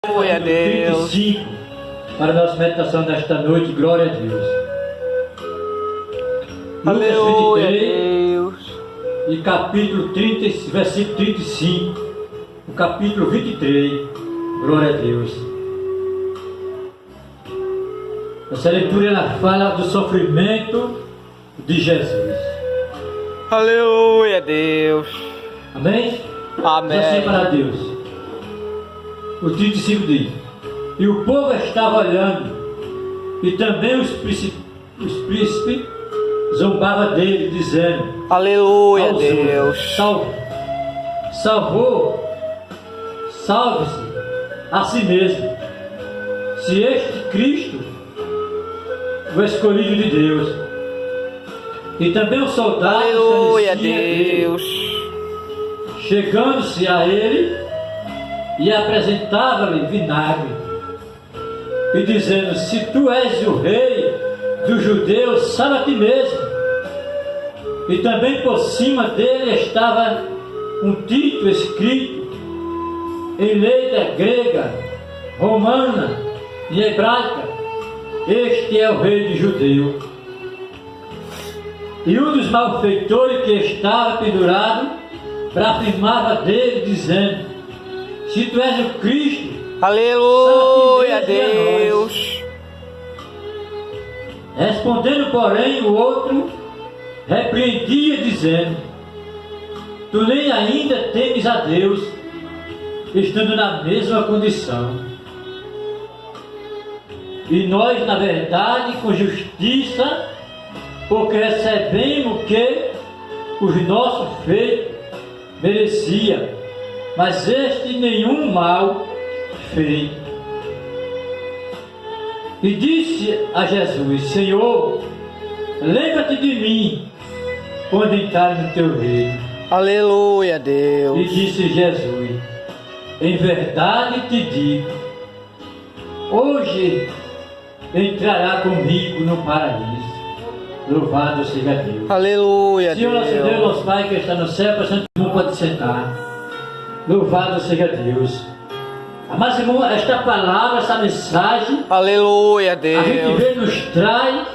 Aleluia, Deus. 35, para a nossa meditação desta noite, glória a Deus. Aleluia, Lucas 23, Deus. e capítulo 30, versículo 35, o capítulo 23, glória a Deus. Essa leitura ela fala do sofrimento de Jesus. Aleluia, Deus. Amém? Amém. Assim para Deus. O 35 diz: e o povo estava olhando, e também os príncipes zombavam dele, dizendo: Aleluia, aos Deus. outros, salve-se a si mesmo, se este Cristo, o escolhido de Deus. E também os soldados, Aleluia, dele, Deus. chegando-se a ele, e apresentava-lhe vinagre, e dizendo: se tu és o rei dos judeus, salva a ti mesmo. E também por cima dele estava um título escrito em letra grega, romana e hebraica: este é o rei dos judeus. E um dos malfeitores que estava pendurado blasfemava dele, dizendo: se tu és o Cristo, Aleluia, salva-te mesmo e a nós. Deus. Respondendo, porém, o outro repreendia, dizendo: tu nem ainda temes a Deus, estando na mesma condição. E nós, na verdade, com justiça, porque recebemos o que os nossos feitos merecia, mas este nenhum mal fez. E disse a Jesus: Senhor, lembra-te de mim quando entrar no teu reino. Aleluia, E Deus. disse Jesus: em verdade te digo, hoje entrará comigo no paraíso. Louvado seja Deus. Aleluia, Senhor nosso Deus, Deus. nosso Pai que está no céu, para Santo Irmão pode sentar. Louvado seja Deus. Mas irmão, esta palavra, essa mensagem, Aleluia, a gente Deus. vê nos traz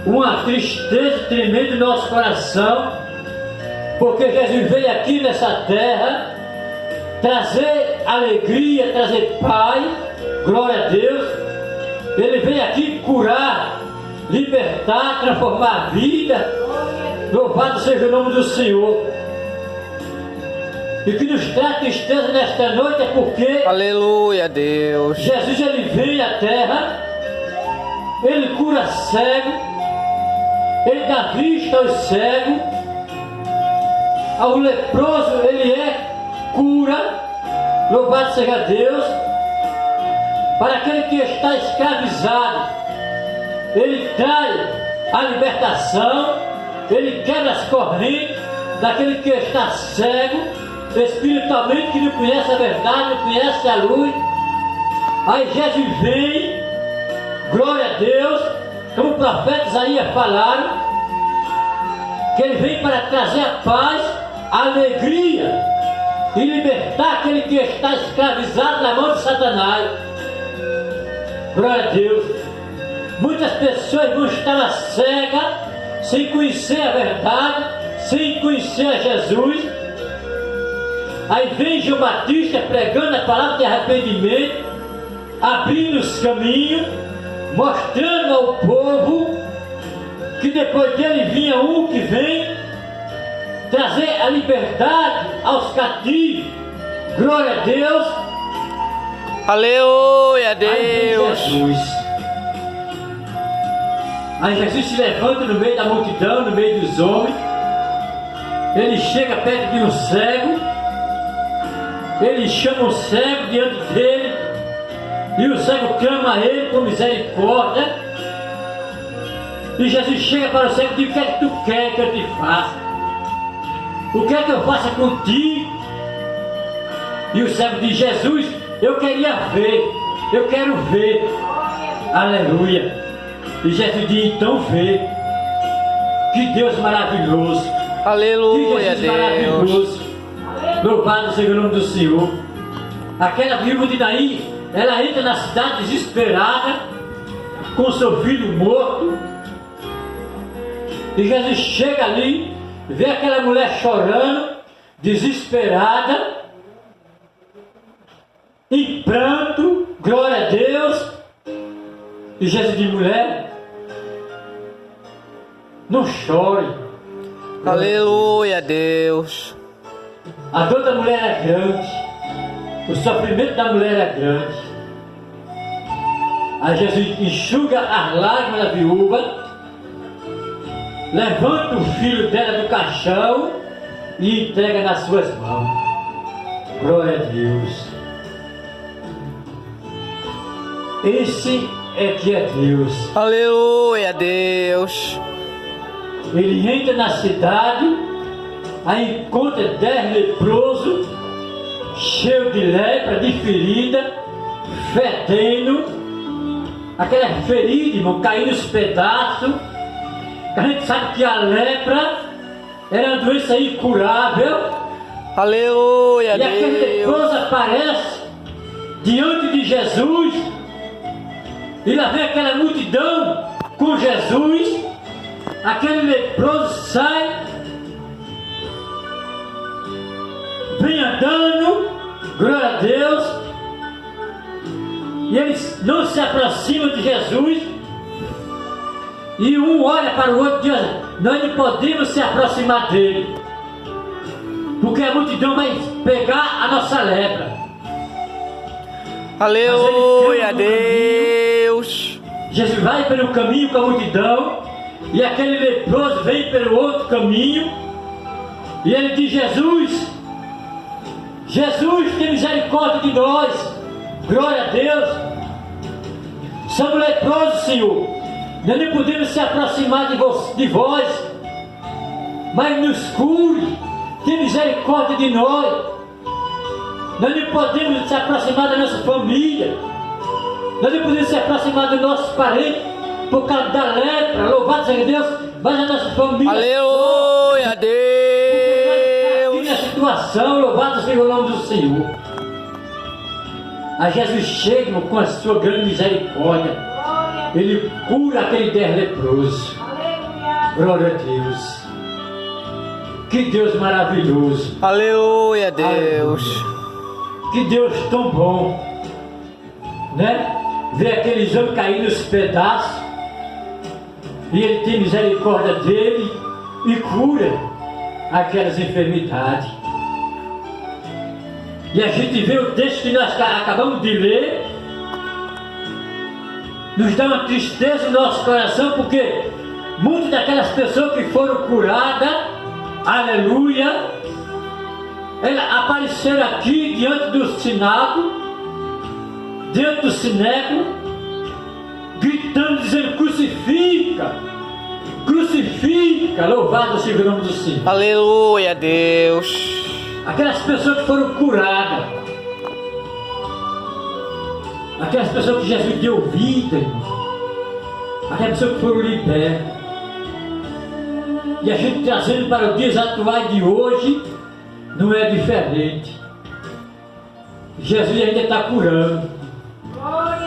uma tristeza tremenda no nosso coração, porque Jesus veio aqui nessa terra trazer alegria, trazer paz, glória a Deus. Ele veio aqui curar, libertar, transformar a vida. Louvado seja o nome do Senhor. E o que nos traz tristeza nesta noite é porque Aleluia, Deus. Jesus ele vem à terra, ele cura cego, ele dá vista aos cegos, ao leproso ele cura, louvado seja Deus. Para aquele que está escravizado, ele traz a libertação, ele quebra as correntes daquele que está cego espiritualmente, que não conhece a verdade, não conhece a luz. Aí Jesus vem, glória a Deus, como o profeta Isaías falaram, que ele vem para trazer a paz, a alegria e libertar aquele que está escravizado na mão de Satanás. Glória a Deus. Muitas pessoas vão estar cegas, sem conhecer a verdade, sem conhecer a Jesus. Aí vem João Batista pregando a palavra de arrependimento, abrindo os caminhos, mostrando ao povo que depois dele vinha um que vem trazer a liberdade aos cativos. Glória a Deus. Aleluia, Aí vem Deus. Jesus. Aí Jesus se levanta no meio da multidão, no meio dos homens. Ele chega perto de um cego. Ele chama o cego diante dele. E o cego clama a ele com misericórdia. E Jesus chega para o cego e diz: o que é que tu quer que eu te faça? O que é que eu faça contigo? E o cego diz: Jesus, eu queria ver. Eu quero ver. Aleluia. E Jesus diz: então vê. Que Deus maravilhoso. Aleluia, Que Jesus Deus. maravilhoso. Louvado seja o nome do Senhor. aquela viúva de Naim, ela entra na cidade desesperada, com seu filho morto, e Jesus chega ali, vê aquela mulher chorando, desesperada, em pranto, glória a Deus, e Jesus diz: mulher, não chore. Aleluia, Deus. A dor da mulher é grande, o sofrimento da mulher é grande. Aí Jesus enxuga as lágrimas da viúva, levanta o filho dela do caixão e entrega nas suas mãos. Glória a Deus. Esse é que é Deus. Aleluia, Deus. Ele entra na cidade, aí encontra 10 leprosos, cheios de lepra, de ferida, fedendo, aquela ferida, irmão, caindo nos pedaços. A gente sabe que a lepra era uma doença incurável. Aleluia, E aquele Deus. leproso aparece diante de Jesus, e lá vem aquela multidão com Jesus. Aquele leproso sai, vem andando, glória a Deus, e eles não se aproximam de Jesus, e um olha para o outro e diz: nós não podemos se aproximar dele, porque a multidão vai pegar a nossa lepra. Aleluia, Deus. Jesus vai pelo caminho com a multidão, e aquele leproso vem pelo outro caminho, e ele diz: Jesus, Jesus, tem misericórdia de nós, glória a Deus, somos leprosos, Senhor, nós não podemos se aproximar de vós, mas nos cure, tem misericórdia de nós, nós não podemos se aproximar da nossa família, nós não podemos se aproximar dos nossos parentes, por causa da lepra, louvado seja Deus, mas a nossa família. Aleluia, Deus. Aqui na situação, louvado seja o nome do Senhor. Aí Jesus chega com a sua grande misericórdia, ele cura aquele 10 leprosos. Glória a Deus. Que Deus maravilhoso. Aleluia, Deus. Que Deus tão bom, né? Ver aqueles homens cair nos pedaços, e ele tem misericórdia dele e cura aquelas enfermidades. E a gente vê o texto que nós acabamos de ler, nos dá uma tristeza no nosso coração, porque muitas daquelas pessoas que foram curadas, aleluia, elas apareceram aqui diante do sinágogo, diante do sinédrio, gritando, dizendo: crucifica, crucifica, louvado seja o nome do Senhor. Aleluia, Deus. Aquelas pessoas que foram curadas, aquelas pessoas que Jesus deu vida, irmão. Aquelas pessoas que foram libertas, e a gente trazendo para os dias atuais de hoje, não é diferente. Jesus ainda está curando.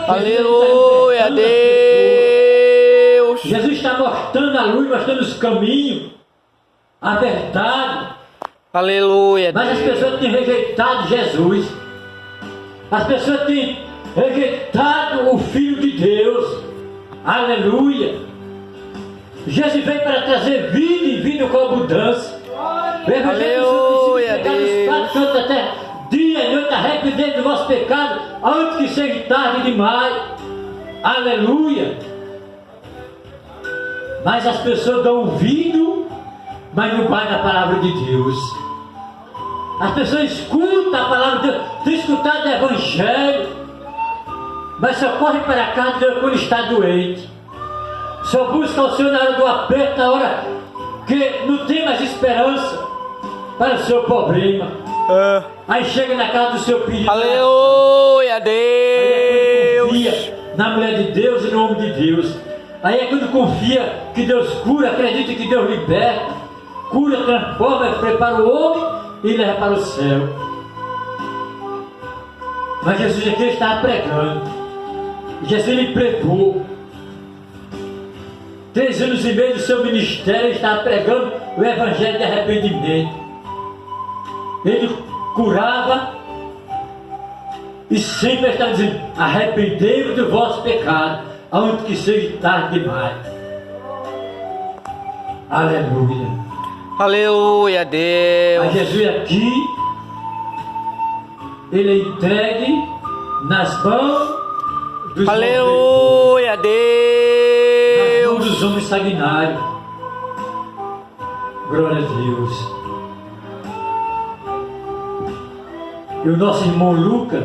Aleluia, Deus. Jesus está mostrando a luz, mostrando os caminhos, a verdade. Aleluia, Mas as Deus. pessoas têm rejeitado Jesus. As pessoas têm rejeitado o Filho de Deus. Aleluia. Jesus veio para trazer vida e vida com abundância. Aleluia, Deus. Da terra, dia e noite, arrependendo do vosso pecado, antes que seja tarde demais. Aleluia. Mas as pessoas dão ouvido, mas não vai na palavra de Deus. As pessoas escutam a palavra de Deus, têm escutado o Evangelho, mas só corre para casa quando está doente. Só busca o Senhor na hora do aperto, na hora que não tem mais esperança para o seu problema. Aí chega na casa do seu filho. Aleluia, Aí é quando Deus. confia na mulher de Deus e no homem de Deus. Aí é quando confia que Deus cura, acredita que Deus liberta, cura, transforma, prepara o homem e leva para o céu. Mas Jesus aqui estava pregando. Jesus ele pregou. 3 anos e meio do seu ministério, ele estava pregando o evangelho de arrependimento. Ele curava e sempre estava dizendo: arrependei-vos do vosso pecado, aonde que seja tarde demais. Aleluia. Aleluia, A Deus. Jesus aqui, ele é entregue nas mãos dos Aleluia, nas Deus. mãos dos homens sanguinários. Glória a Deus. E o nosso irmão Lucas,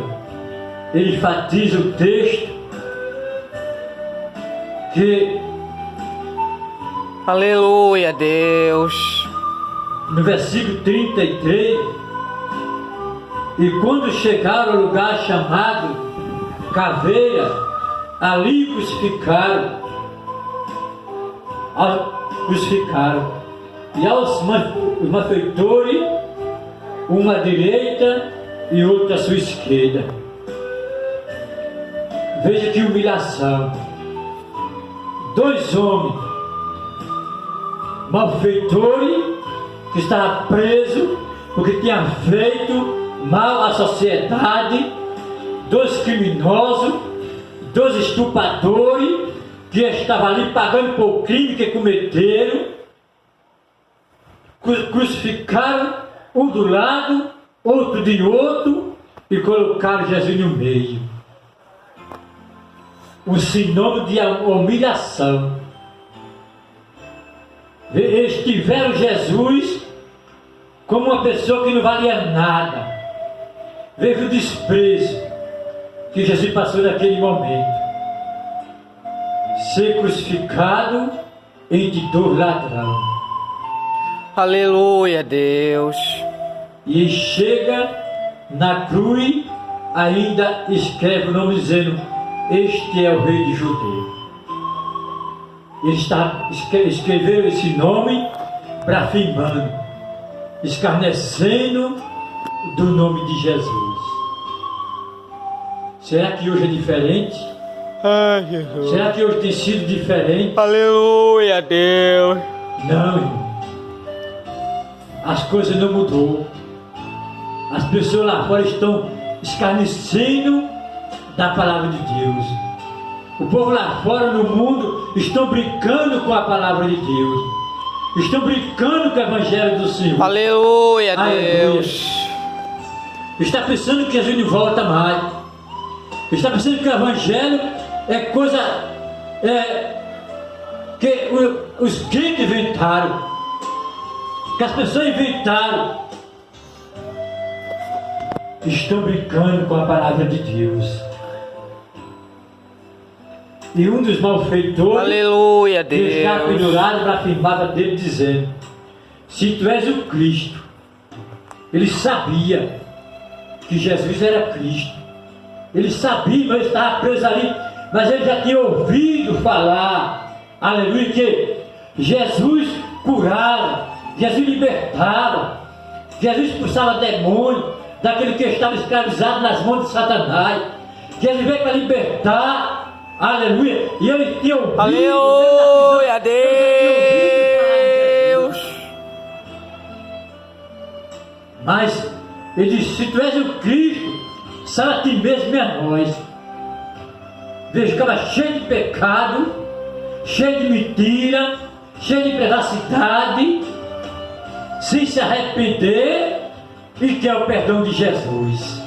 ele enfatiza o texto que Aleluia, Deus. no versículo 33, e quando chegaram ao lugar chamado Caveira, ali crucificaram, e aos malfeitores, uma à direita e outra à sua esquerda. Veja que humilhação. 2 homens malfeitores que estavam presos porque tinham feito mal à sociedade, 2 criminosos, 2 estupradores que estavam ali pagando por crime que cometeram, crucificaram um do lado, outro de outro e colocaram Jesus no meio. Um sinônimo de humilhação. Eles tiveram Jesus como uma pessoa que não valia nada. Veja o desprezo que Jesus passou naquele momento. Ser crucificado entre 2 ladrões. Aleluia, Deus. E chega na cruz, ainda escreve o nome dizendo: este é o rei de Judeu. Ele escreveu esse nome blasfemando, escarnecendo do nome de Jesus. Será que hoje é diferente? Ai, Jesus. Será que hoje tem sido diferente? Aleluia, Deus. Não, irmão. As coisas não mudou. As pessoas lá fora estão escarnecendo da palavra de Deus. O povo lá fora no mundo estão brincando com a palavra de Deus. Estão brincando com o evangelho do Senhor. Aleluia, Aleluia. Deus. Está pensando que Jesus não volta mais. Está pensando que o evangelho é coisa que os crentes inventaram. Que as pessoas inventaram. Estão brincando com a palavra de Deus. E um dos malfeitores, Aleluia, que está Deus. pendurado, blasfemava dele, dizendo: se tu és o Cristo. Ele sabia que Jesus era Cristo. Ele sabia, mas ele estava preso ali. Mas ele já tinha ouvido falar, aleluia, que Jesus curava, Jesus libertava, Jesus expulsava demônio daquele que estava escravizado nas mãos de Satanás. Jesus veio para libertar. Aleluia! E ele tinha ouvido. Aleluia, Deus. Mas ele disse: se tu és o Cristo, sai a ti mesmo e a nós. Veja, ficava cheio de pecado, cheio de mentira, cheio de privacidade, sem se arrepender e quer o perdão de Jesus.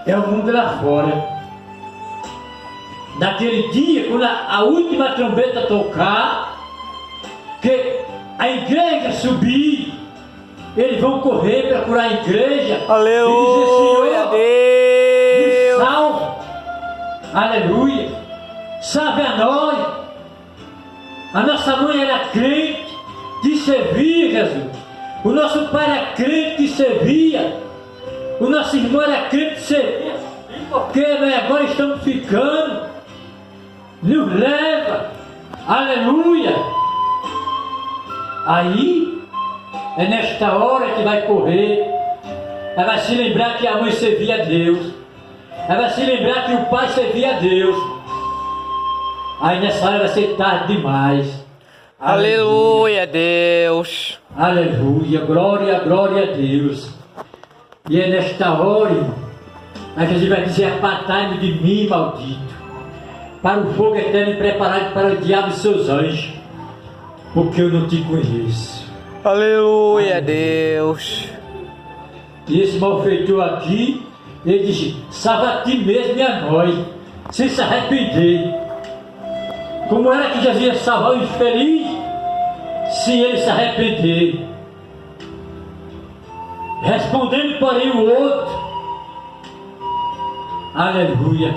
É o mundo lá fora. Naquele dia, quando a última trombeta tocar, que a igreja subir, eles vão correr para curar a igreja. Aleluia, E dizer: Senhor, Deus. nos salve. Aleluia. Salve a nós. A nossa mãe era crente, te servia, Jesus. O nosso pai era crente, te servia. O nosso irmão era crente, te servia. Porque agora estamos ficando. Nos leva, aleluia. Aí é nesta hora que vai correr Ela vai se lembrar que a mãe servia a Deus. Ela vai se lembrar que o pai servia a Deus. Aí nessa hora vai ser tarde demais. Aleluia, Deus. Aleluia, glória, glória a Deus. E é nesta hora, irmão, a gente vai dizer: apartai-me de mim, maldito, para o fogo eterno preparado para o diabo e seus anjos, porque eu não te conheço. Aleluia, Deus. E esse malfeitor aqui, ele diz: salva a ti mesmo e a nós, sem se arrepender. Como era que Jesus ia salvar o infeliz se ele se arrepender? Respondendo, porém, o outro: aleluia,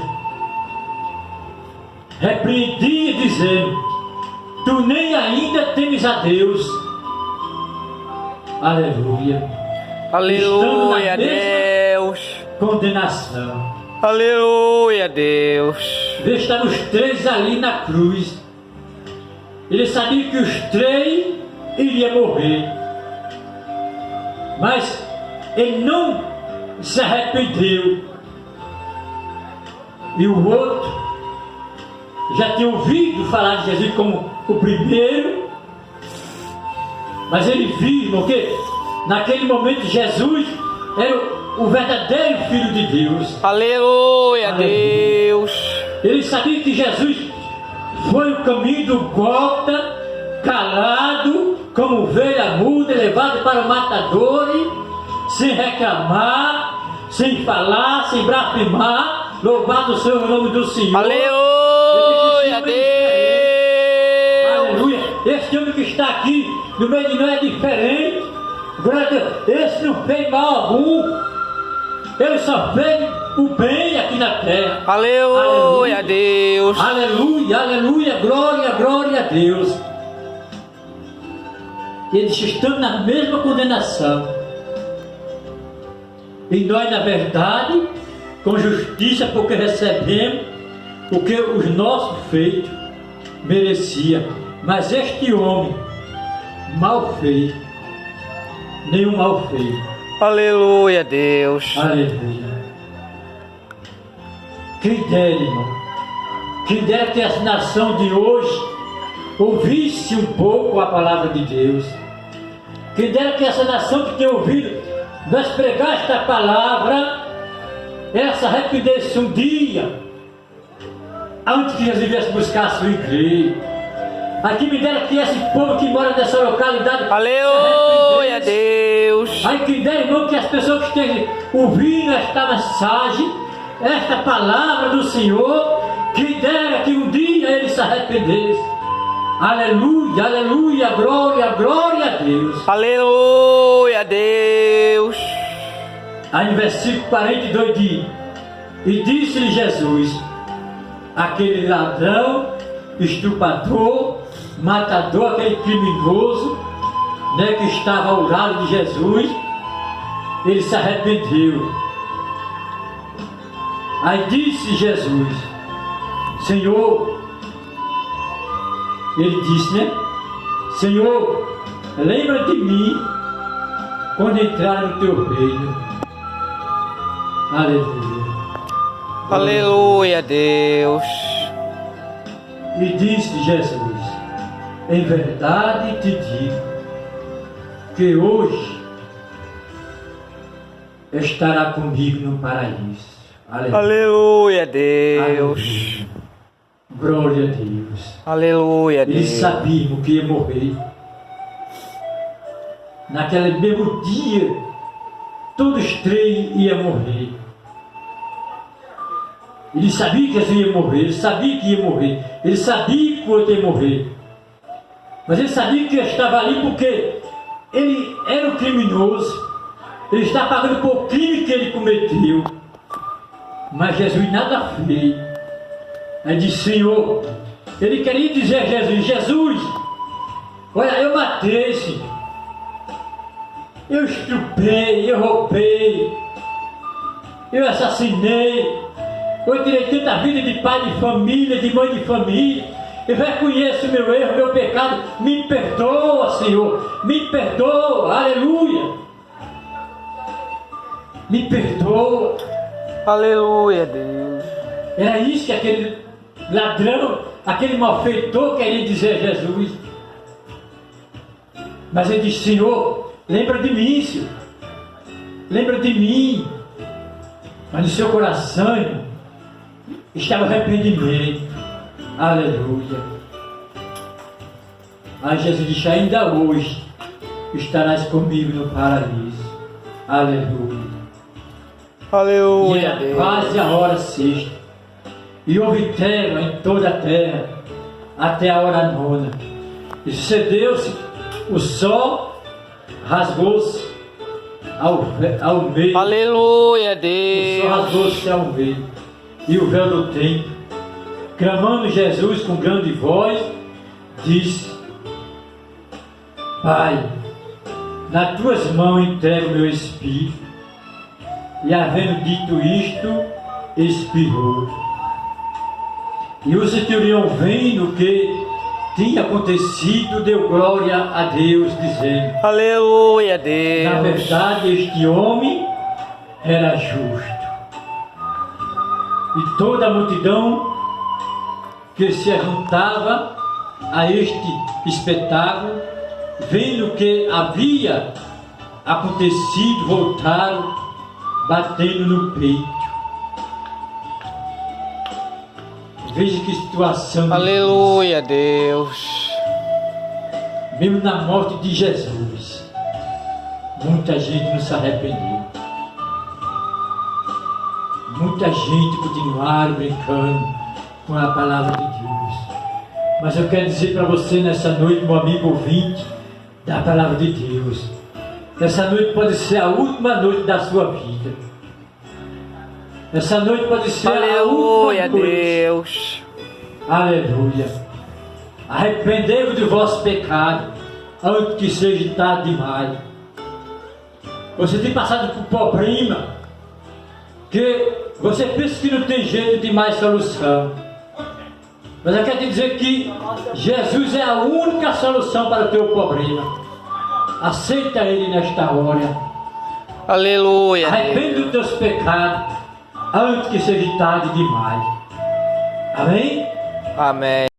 repreendia, dizendo: tu nem ainda temes a Deus. Aleluia. Aleluia, Deus. Condenação. Aleluia, Deus. Estavam os três ali na cruz. Ele sabia que os três iriam morrer, mas ele não se arrependeu. E o outro já tinha ouvido falar de Jesus como o primeiro, mas ele viu que naquele momento Jesus era o verdadeiro Filho de Deus. Aleluia, Aleluia. Deus. Ele sabia que Jesus foi o caminho do Gólgota, calado, como ovelha muda, levado para o matador, sem reclamar, sem falar, sem blasfemar. Louvado seja o nome do Senhor. Aleluia, Deus. Aleluia. Esse homem que está aqui no meio de nós é diferente. Glória a Deus. Esse não fez mal algum. Ele só fez o bem aqui na terra. Aleluia, Deus. Aleluia, aleluia, glória, glória a Deus. Eles estão na mesma condenação. E nós, na verdade, com justiça, porque recebemos o que os nossos feitos merecia. Mas este homem mal fez, nenhum mal fez. Aleluia, Deus. Aleluia. Quem dera, irmão, quem dera que essa nação de hoje ouvisse um pouco a palavra de Deus. Quem dera que essa nação que tem ouvido nós pregar esta palavra, essa arrependesse um dia, antes que Jesus viesse buscar a sua igreja. Aqui me dera que esse povo que mora nessa localidade, Aleluia, Deus. aí que dera, irmão, que as pessoas que estejam ouvindo esta mensagem, esta palavra do Senhor, que dera que um dia ele se arrependesse. Aleluia, aleluia, glória, glória a Deus. Aleluia, Deus. Aí no versículo 42 diz: e disse-lhe Jesus, aquele ladrão, estuprador, matador, aquele criminoso, né, que estava ao lado de Jesus, ele se arrependeu. Aí disse Jesus: Senhor, ele disse, né? Senhor, lembra de mim quando entrar no teu reino. Aleluia. Aleluia, Deus. E disse Jesus: em verdade te digo que hoje estará comigo no paraíso. Aleluia. Aleluia, Deus. Aleluia. Glória a Deus. Aleluia, Eles Deus. sabiam que ia morrer. Naquele mesmo dia, todos três iam morrer. Ele sabia que Jesus ia morrer, ele sabia que ia morrer, ele sabia que o outro ia morrer. Mas ele sabia que estava ali porque ele era um criminoso, ele estava pagando por crime que ele cometeu. Mas Jesus nada fez. Aí disse: Senhor, ele queria dizer a Jesus: Jesus, olha, eu matei, Senhor, eu estuprei, eu roubei, eu assassinei, eu tirei tanta vida de pai de família, de mãe de família. Eu reconheço meu erro, meu pecado. Me perdoa, Senhor, me perdoa. Aleluia. me perdoa. Aleluia, Deus. Era isso que aquele ladrão, aquele malfeitor queria dizer a Jesus. Mas ele disse: Senhor, lembra de mim, Senhor. Lembra de mim. Mas no seu coração, irmão, estava arrependimento. Aleluia. Aí Jesus disse: ainda hoje estarás comigo no paraíso. Aleluia. E Aleluia, era Deus. quase a hora sexta. E houve treva em toda a terra até a hora nona. E sucedeu-se, o sol rasgou-se ao meio. Aleluia, O sol Deus. rasgou-se ao meio. E o véu do templo, clamando Jesus com grande voz, disse: Pai, nas tuas mãos entrego o meu espírito. E havendo dito isto, expirou. E o centurião, vendo o que tinha acontecido, deu glória a Deus, dizendo: Aleluia, na Deus. verdade, este homem era justo. E toda a multidão que se juntava a este espetáculo, vendo o que havia acontecido, voltaram, batendo no peito. Veja que situação. Aleluia, Deus. Mesmo na morte de Jesus, muita gente não se arrependeu. Muita gente continuaram brincando com a palavra de Deus. Mas eu quero dizer para você nessa noite, meu amigo ouvinte da palavra de Deus, essa noite pode ser a última noite da sua vida. Essa noite pode ser a última Aleluia, noite. Deus. Aleluia. Arrependei-vos do vosso pecado, antes que seja tarde demais. Você tem passado por problema, que você pensa que não tem jeito de mais solução. Mas eu quero te dizer que Jesus é a única solução para o teu problema. Aceita Ele nesta hora. Aleluia, Arrepende Deus. dos teus pecados, antes que seja tarde demais. Amém? Amém.